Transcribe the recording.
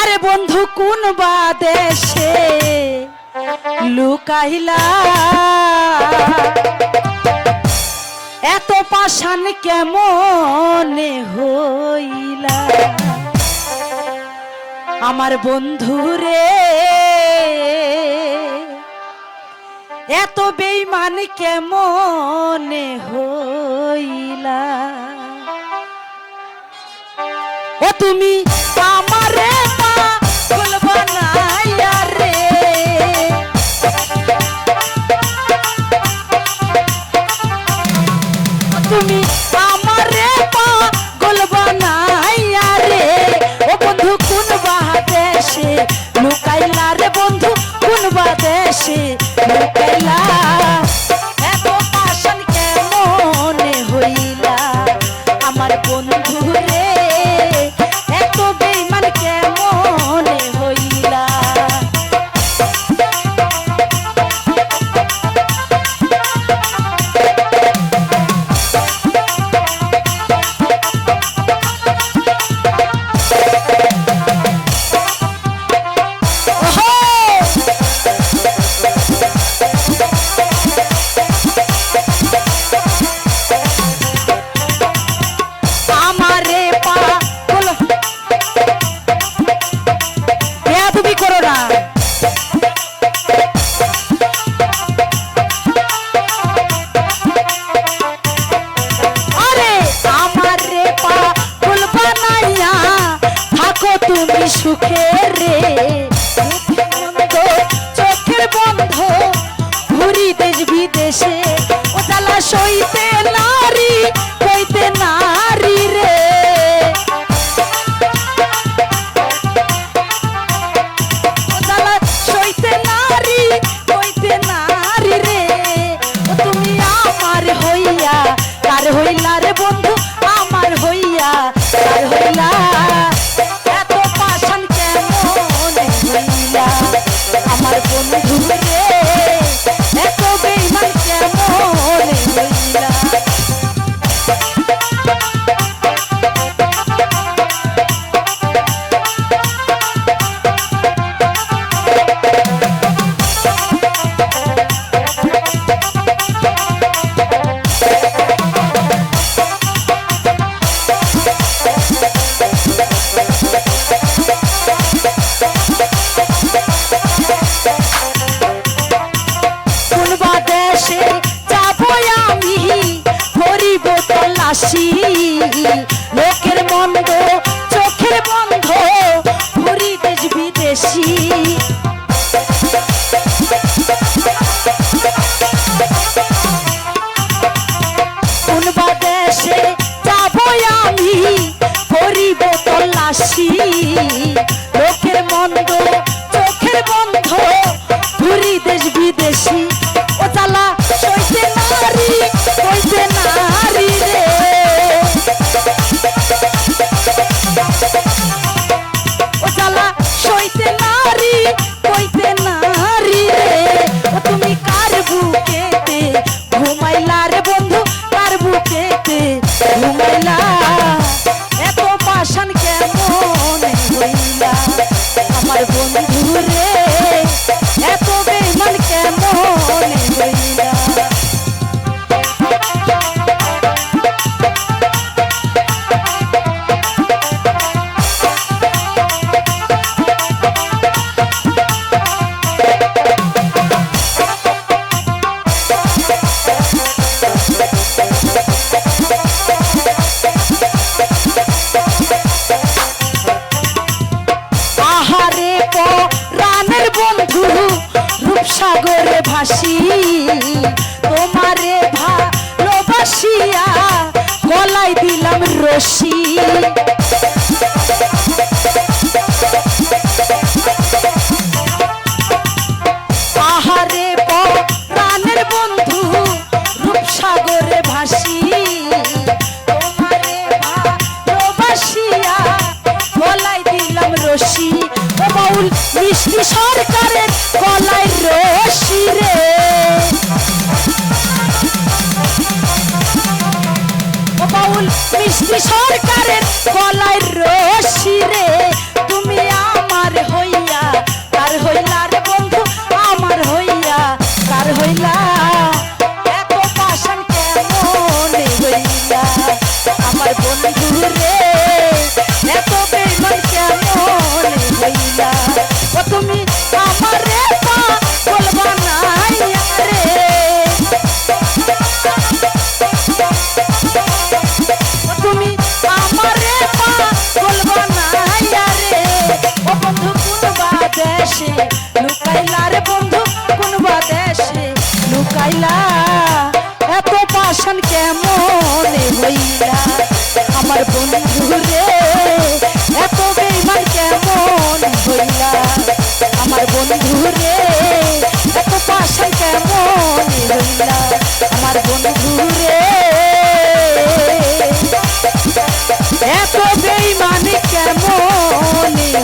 আরে বন্ধু কোন বা দেশে লুকাইলা, এত পাষাণ কেমনে হইলা আমার বন্ধু রে, এত বেঈমান কেমনে হইলা। ও তুমি আমারে পাগল বানাইয়া রে, তুমি আমারে পাগল বানাইয়া রে। ও বন্ধু কোন বা দেশে লুকাইলা রে, বন্ধু কোন বা দেশে লুকাইলা, এত পাষাণ কেমনে হইলা আমার বন্ধু রে, এত বেঈমান কেমনে হইলা। তুমি সুখে রে বন্ধ, চোখের বন্ধ ঘুরি দেশ বিদেশে, ও জ্বালা সইতে নারী কইতে নারী রে, ও জ্বালা সইতে নারী কইতে নারী রে। ও তুমি আমার হইয়া কার হইলা রে বন্ধু, আমার হইয়া কার হইলা, আমার বন্ধু রে, এত বেঈমান কেমনে হইলা। লোকের মন্দ চোখের বন্ধ ঘুরি দেশ বিদেশি, কোন বা দেশে যাবো আমি করিব তল্লাশি, লোকের মন্দ চোখের বন্ধ ঘুরি দেশ বিদেশি, ও জ্বালা সইতে নারী কইতে নারী রে, ও জ্বালা সইতে নারী কইতে নারী রে। ও তুমি কার বুকেতে ঘুমাইলা রে বন্ধু, কার বুকেতে ঘুমাইলা, এত পাষাণ কেমনে হইলা আমার বন্ধু রে, এত বেঈমান কেমনে হইলা। বন্ধু রূপসাগরে ভাসি, তোমারে ভালোবাসিয়া গলায় দিলাম রশি, আহারে প্রাণের বন্ধু রূপসাগরে ভাসি, তোমারে ভালোবাসিয়া গলায় দিলাম রশি, ও বাউল মিষ্টি সরকারের গলায় রশি রে, ও বাউল মিষ্টি সরকারের গলায় রশি রে, তুমি দেশে লুকাইলা রে বন্ধু কোন বা দেশে লুকাইলা এত পাষাণ কেমনে হইলা আমার বন্ধু রে এত বেঈমান কেমন হইলা আমার বন্ধু রে এত পাষাণ কেমন হইলা আমার বন্ধু রে এত বেঈমান কেমন হইলা।